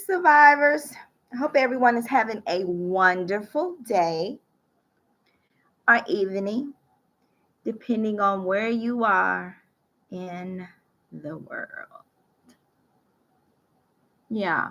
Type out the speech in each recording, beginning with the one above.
survivors. I hope everyone is having a wonderful day or evening, depending on where you are in the world. Yeah,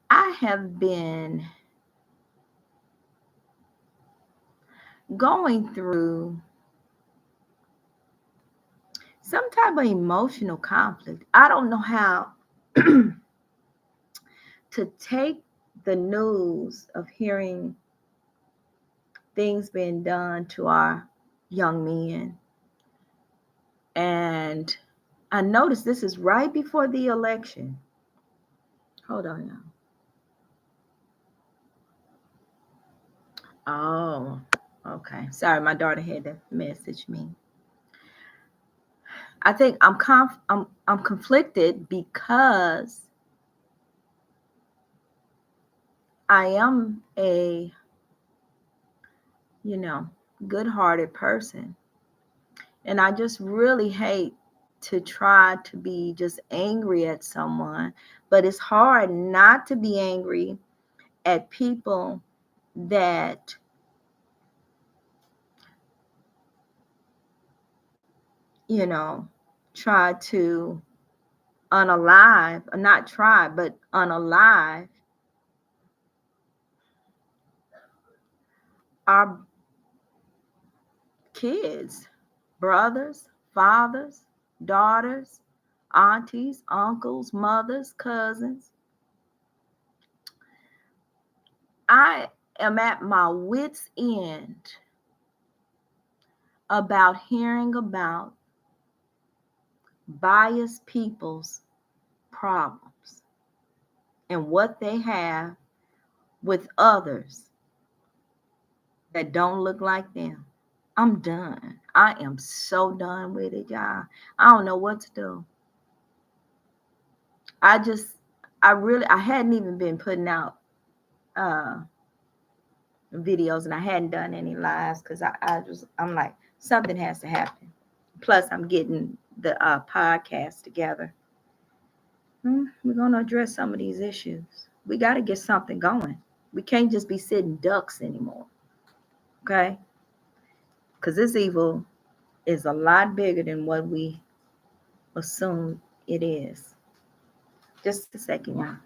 I have been going through some type of emotional conflict. I don't know how to take the news of hearing things being done to our young men. And I noticed this is right before the election. Hold on now. Oh, okay. Sorry, my daughter had to message me. I think I'm conflicted because I am a, you know, good-hearted person. And I just really hate to try to be just angry at someone, but it's hard not to be angry at people that you know try to unalive, not try, but unalive our kids, brothers, fathers, daughters, aunties, uncles, mothers, cousins. I am at my wits' end about hearing about biased people's problems and what they have with others that don't look like them. I'm done. I am so done with it, y'all. I don't know what to do. I just, I hadn't even been putting out uh videos, and I hadn't done any lives because I'm like, something has to happen. Plus, I'm getting the podcast together. We're going to address some of these issues. We got to get something going. We can't just be sitting ducks anymore. Okay? Because this evil is a lot bigger than what we assume it is. Just a second, y'all.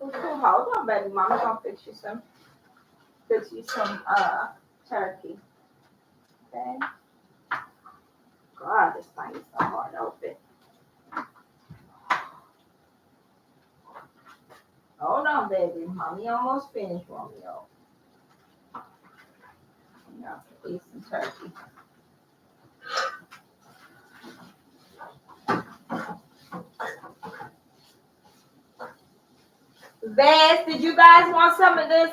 Hold on, baby. Mama's gonna fix you some turkey. Okay. God, this thing is so hard to open. Hold on, baby. Mommy almost finished, Romeo. Now, eat some turkey. Vance, did you guys want some of this,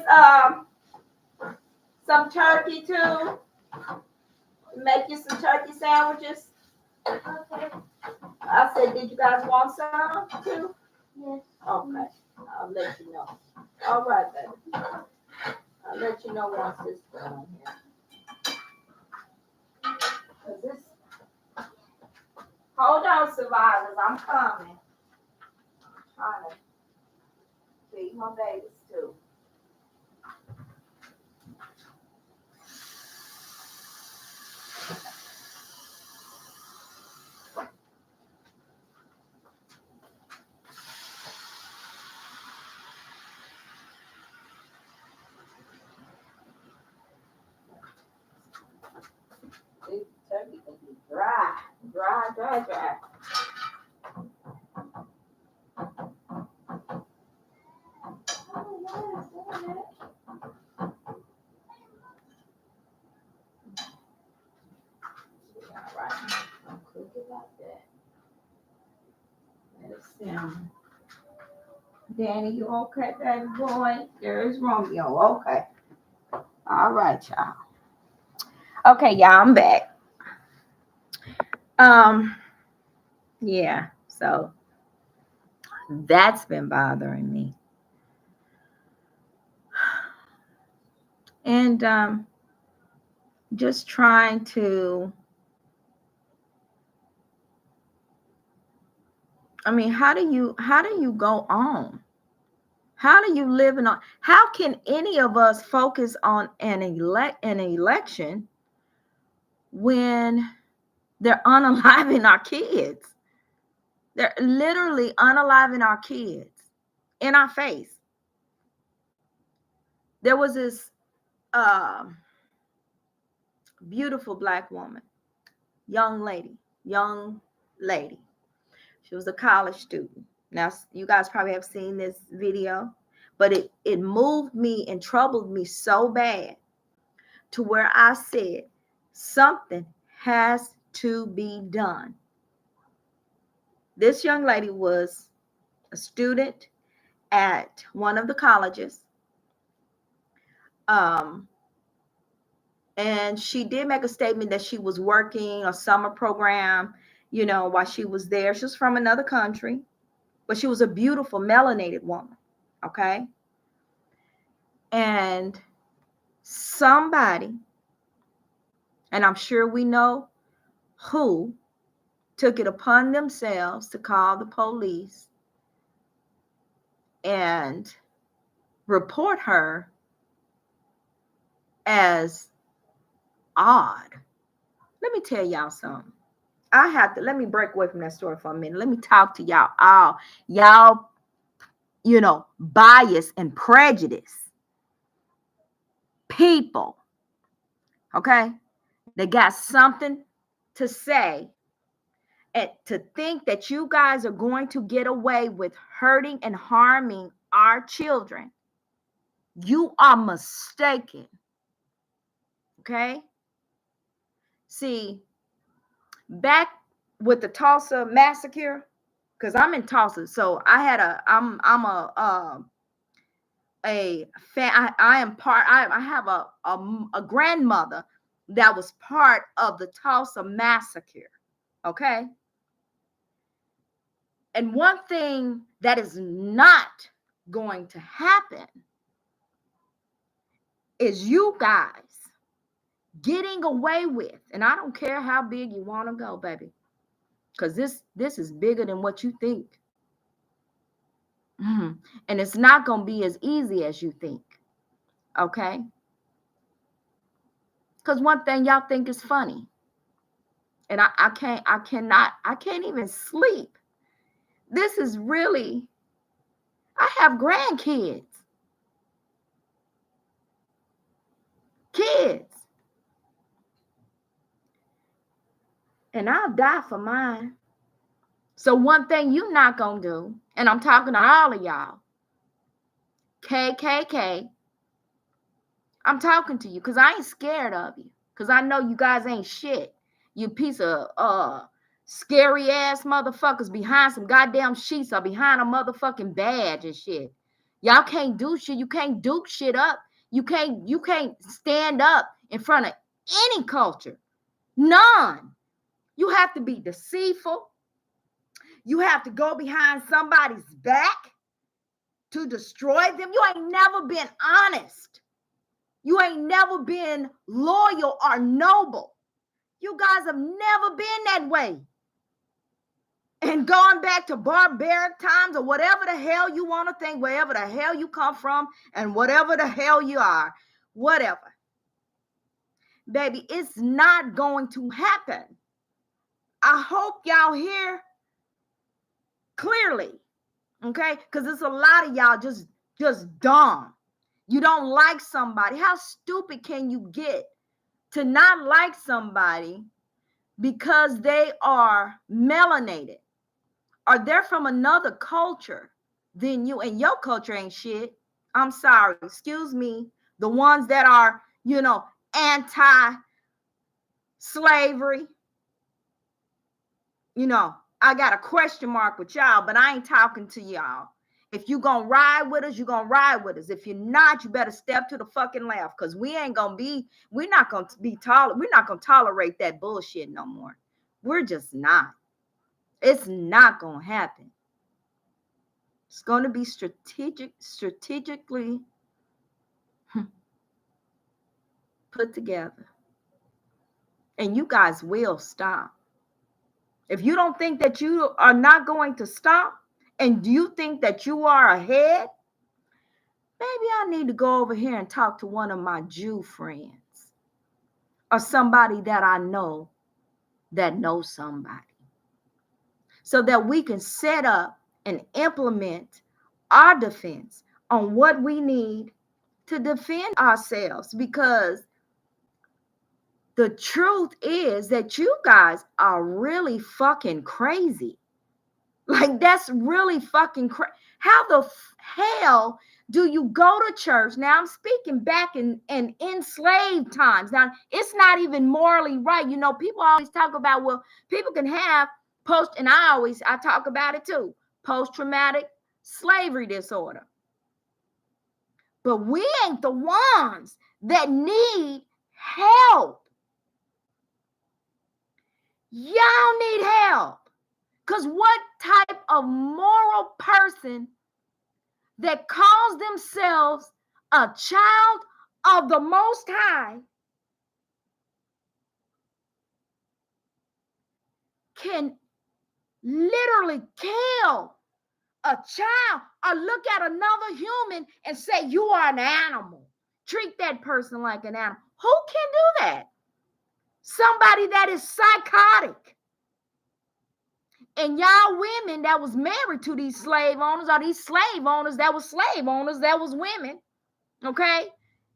some turkey too? Make you some turkey sandwiches? Okay. I said, did you guys want some too? Yes. Okay. I'll let you know. All right, baby. I'll let you know once it's done here. Cause this. Hold on, survivors. I'm coming. I'm trying to feed my babies too. This turkey can be dry. Dry. Alright, I'll cook it like that. Let it simmer. Danny, you okay, baby boy? There's Romeo. Okay. All right, y'all. Okay, y'all, I'm back. Yeah, so that's been bothering me. And just trying to, I mean, how do you go on? How do you live in on? How can any of us focus on an election when they're unaliving our kids? They're literally unaliving our kids in our face. There was this beautiful Black woman, young lady. She was a college student. Now, you guys probably have seen this video, but it moved me and troubled me so bad to where I said, something has to be done. This young lady was a student at one of the colleges. And she did make a statement that she was working a summer program, while she was there. She was from another country, but she was a beautiful melanated woman. Okay. And somebody, and I'm sure we know who, took it upon themselves to call the police and report her as odd. Let me tell y'all something. Let me break away from that story for a minute. Let me talk to y'all all. Y'all, bias and prejudice people, okay? They got something to say, and to think that you guys are going to get away with hurting and harming our children, you are mistaken, okay? See, back with the Tulsa massacre, because I'm in Tulsa, so I had I'm a fan. I am part. I have a grandmother that was part of the Tulsa massacre. Okay. And one thing that is not going to happen is you guys getting away with, and I don't care how big you want to go, baby, because this is bigger than what you think. And it's not going to be as easy as you think. Okay. Because one thing y'all think is funny, and I can't even sleep. This is really, I have grandkids, kids, and I'll die for mine. So one thing you're not going to do, and I'm talking to all of y'all, KKK, I'm talking to you because I ain't scared of you, because I know you guys ain't shit. You piece of scary ass motherfuckers behind some goddamn sheets or behind a motherfucking badge and shit. Y'all can't do shit. You can't duke shit up. You can't stand up in front of any culture. None. You have to be deceitful. You have to go behind somebody's back to destroy them. You ain't never been honest. You ain't never been loyal or noble. You guys have never been that way. And going back to barbaric times or whatever the hell you want to think, wherever the hell you come from and whatever the hell you are, whatever. Baby, it's not going to happen. I hope y'all hear clearly, okay? Because there's a lot of y'all just dumb. You don't like somebody. How stupid can you get to not like somebody because they are melanated or they're from another culture than you, and your culture ain't shit? I'm sorry, excuse me. The ones that are, anti-slavery, I got a question mark with y'all, but I ain't talking to y'all. If you gonna ride with us, you gonna ride with us. If you're not, you better step to the fucking left, because we're not gonna tolerate that bullshit no more. We're just not. It's not gonna happen. It's gonna be strategically put together. And you guys will stop. If you don't think that you are not going to stop, and do you think that you are ahead, maybe I need to go over here and talk to one of my Jew friends or somebody that I know that knows somebody, so that we can set up and implement our defense on what we need to defend ourselves. Because the truth is that you guys are really fucking crazy. Like, that's really fucking crazy. How the hell do you go to church? Now, I'm speaking back in enslaved times. Now, it's not even morally right. You know, people always talk about, well, people can have and I talk about it too, post-traumatic slavery disorder. But we ain't the ones that need help. Y'all need help. Because what type of moral person that calls themselves a child of the Most High can literally kill a child or look at another human and say you are an animal? Treat that person like an animal. Who can do that? Somebody that is psychotic. And y'all women that was married to these slave owners, or these slave owners that was slave owners, that was women, okay,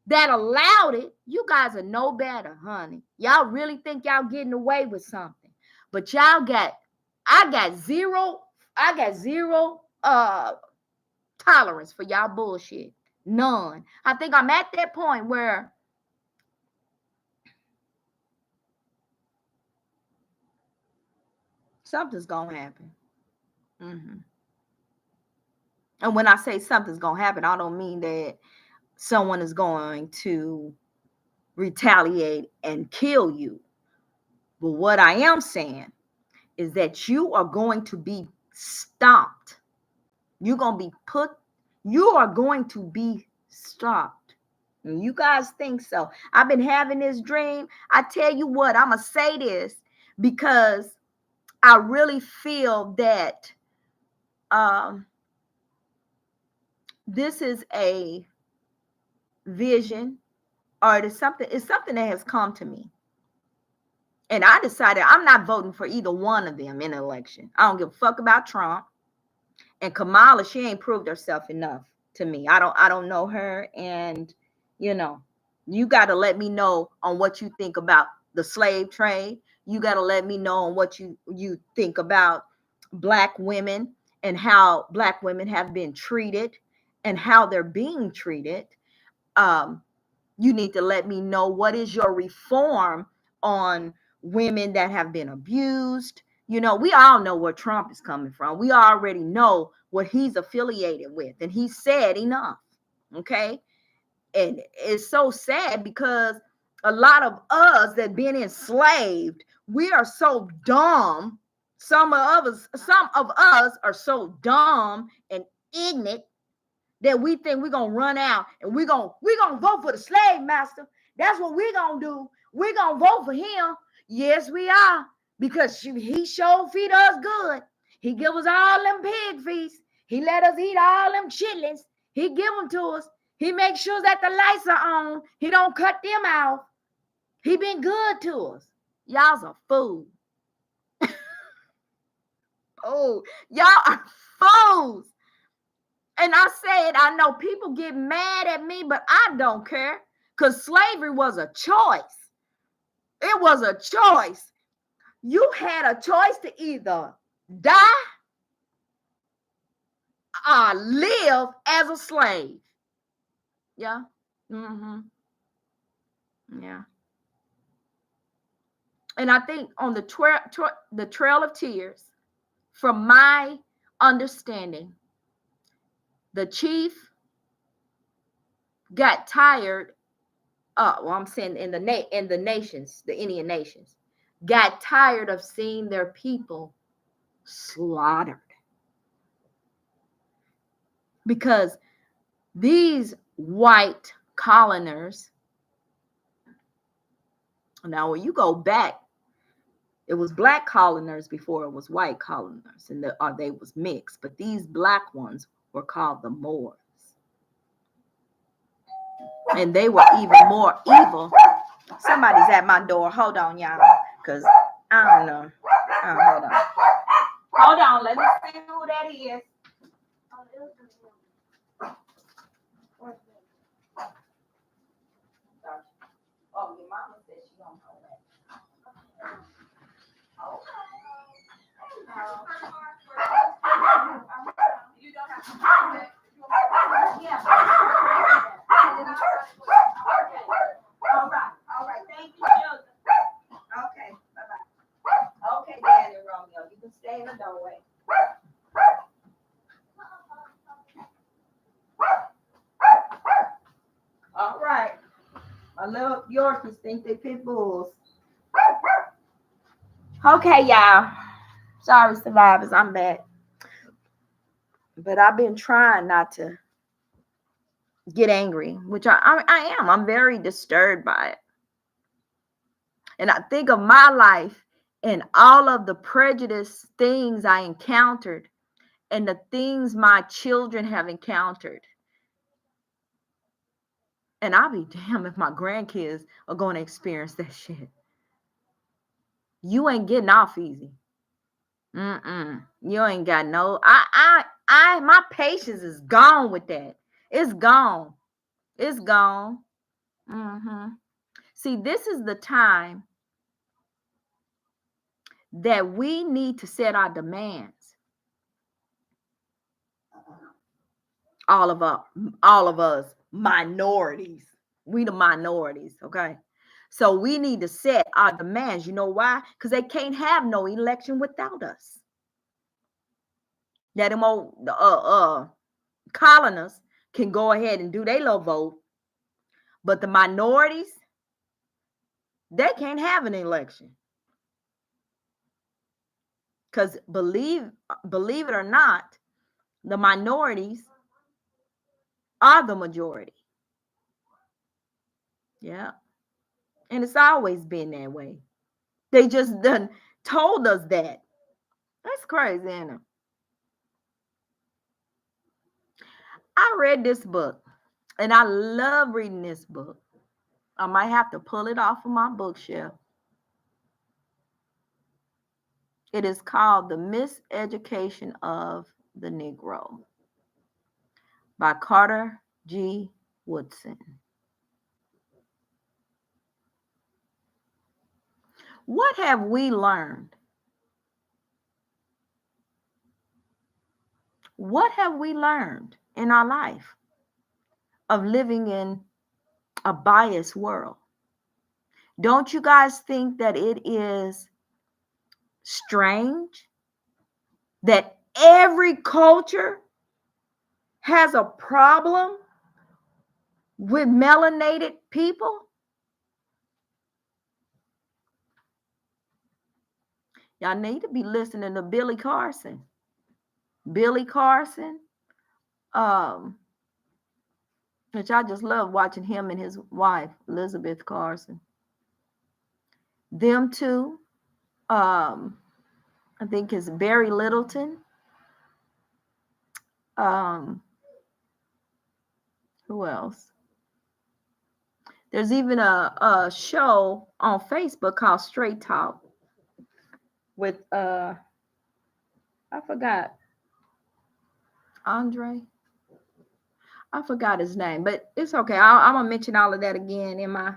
that allowed it, you guys are no better, honey. Y'all really think y'all getting away with something. But I got zero tolerance for y'all bullshit. None. I think I'm at that point where something's gonna happen. And when I say something's gonna happen, I don't mean that someone is going to retaliate and kill you. But what I am saying is that you are going to be stopped. You are going to be stopped. And you guys think so. I've been having this dream. I tell you what, I'm going to say this because I really feel that this is a vision, or it's something that has come to me. And I decided I'm not voting for either one of them in the election. I don't give a fuck about Trump. And Kamala, she ain't proved herself enough to me. I don't know her. And, you know, you got to let me know on what you think about the slave trade. You got to let me know on what you think about Black women and how Black women have been treated and how they're being treated. You need to let me know what is your reform on women that have been abused. You know, we all know where Trump is coming from. We already know what he's affiliated with, and he said enough. Okay. And it's so sad because a lot of us that been enslaved, we are so dumb. Some of us are so dumb and ignorant that we think we're gonna run out and we're gonna vote for the slave master. That's what we're gonna do. We're gonna vote for him. Yes, we are, because he sure feed us good. He give us all them pig feasts. He let us eat all them chitlins. He give them to us. He makes sure that the lights are on. He don't cut them out. He been good to us. Y'all's a fool. Oh, y'all are fools. And I said, I know people get mad at me, but I don't care, because slavery was a choice. It was a choice. You had a choice to either die or live as a slave. Yeah. Yeah. And I think on the Trail of Tears, from my understanding, the chief got tired. I'm saying in the nations, the Indian nations, got tired of seeing their people slaughtered, because these white coloners Now, when you go back, it was black coloners before it was white coloners, and they was mixed. But these black ones were called the Moors, and they were even more evil. Somebody's at my door. Hold on, y'all, because I don't know. Hold on. Hold on. Let me see who that is. Oh, your mama said she don't know that. You don't have to do that. Yeah. All right. Thank you, Joseph. Okay. Bye-bye. Okay, Daddy Romeo. You can stay in the doorway. All right. My little Yorkies think they pit bulls. Okay, y'all. Sorry, survivors. I'm back. But I've been trying not to get angry, which I am. I'm very disturbed by it. And I think of my life and all of the prejudice things I encountered and the things my children have encountered. And I'll be damned if my grandkids are going to experience that shit. You ain't getting off easy. You ain't got no. My patience is gone with that. It's gone. It's gone. See, this is the time that we need to set our demands. All of us minorities. We the minorities, okay? So we need to set our demands. You know why? Because they can't have no election without us. That them old colonists can go ahead and do their little vote, but the minorities, they can't have an election. Because believe it or not, the minorities are the majority. Yeah. And it's always been that way. They just done told us that. That's crazy, isn't it? I read this book, and I love reading this book. I might have to pull it off of my bookshelf. It is called The Miseducation of the Negro by Carter G. Woodson. What have we learned? What have we learned in our life of living in a biased world? Don't you guys think that it is strange that every culture has a problem with melanated people? Y'all need to be listening to Billy Carson. Billy Carson, which I just love watching him and his wife, Elizabeth Carson. Them two, I think it's Barry Littleton. Who else? There's even a show on Facebook called Straight Talk with I forgot Andre. I forgot his name, but it's okay. I'm gonna mention all of that again in my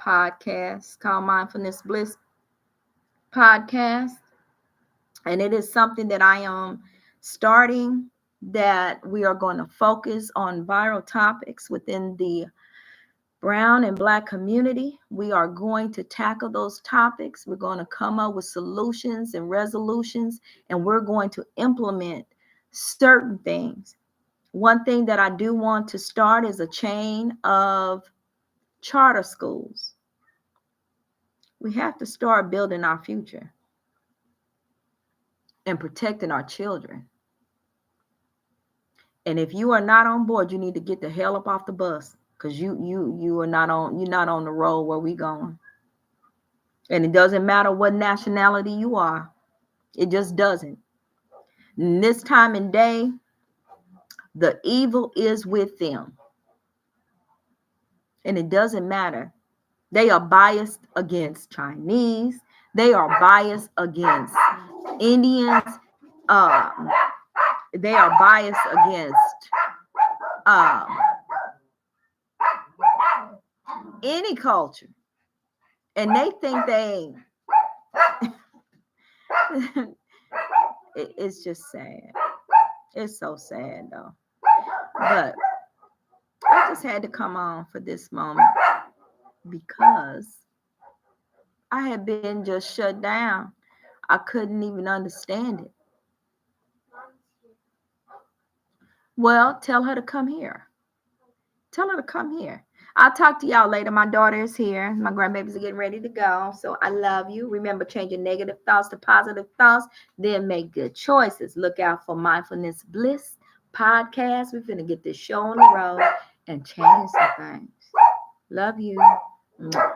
podcast called Mindfulness Bliss Podcast, and it is something that I am starting, that we are going to focus on viral topics within the Brown and Black community. We are going to tackle those topics. We're going to come up with solutions and resolutions, and we're going to implement certain things. One thing that I do want to start is a chain of charter schools. We have to start building our future and protecting our children. And if you are not on board, you need to get the hell up off the bus, because you're not on the road where we going. And it doesn't matter what nationality you are. It just doesn't. In this time and day, the evil is with them. And it doesn't matter. They are biased against Chinese. They are biased against Indians. Um, they are biased against um, any culture. And they think they it's just sad. It's so sad though. But I just had to come on for this moment because I had been just shut down. I couldn't even understand it. Well, tell her to come here. Tell her to come here. I'll talk to y'all later. My daughter is here. My grandbabies are getting ready to go. So I love you. Remember, change your negative thoughts to positive thoughts. Then make good choices. Look out for Mindfulness Bliss podcast. We're going to get this show on the road and change some things. Love you. Mwah.